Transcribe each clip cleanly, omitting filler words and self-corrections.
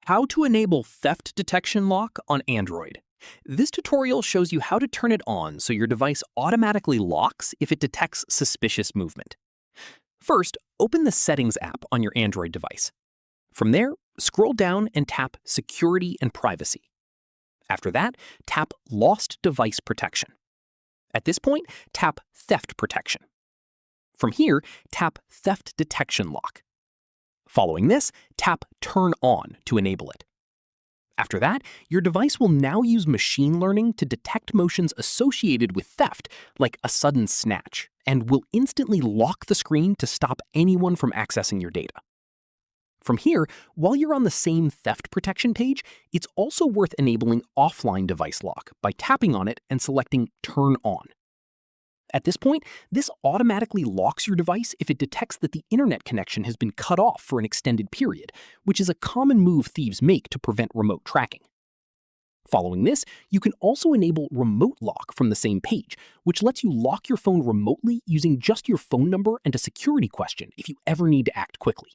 How to enable theft detection lock on Android. This tutorial shows you how to turn it on so your device automatically locks if it detects suspicious movement. First, open the Settings app on your Android device. From there, scroll down and tap Security and Privacy. After that, tap Lost Device Protection. At this point, tap Theft Protection. From here, tap Theft Detection Lock. Following this, tap Turn On to enable it. After that, your device will now use machine learning to detect motions associated with theft, like a sudden snatch, and will instantly lock the screen to stop anyone from accessing your data. From here, while you're on the same theft protection page, it's also worth enabling offline device lock by tapping on it and selecting Turn On. At this point, this automatically locks your device if it detects that the internet connection has been cut off for an extended period, which is a common move thieves make to prevent remote tracking. Following this, you can also enable remote lock from the same page, which lets you lock your phone remotely using just your phone number and a security question if you ever need to act quickly.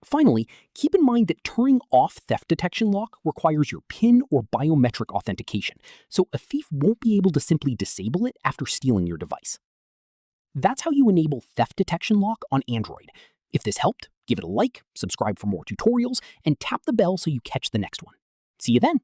Finally, keep in mind that turning off theft detection lock requires your PIN or biometric authentication, so a thief won't be able to simply disable it after stealing your device. That's how you enable theft detection lock on Android. If this helped, give it a like, subscribe for more tutorials, and tap the bell so you catch the next one. See you then!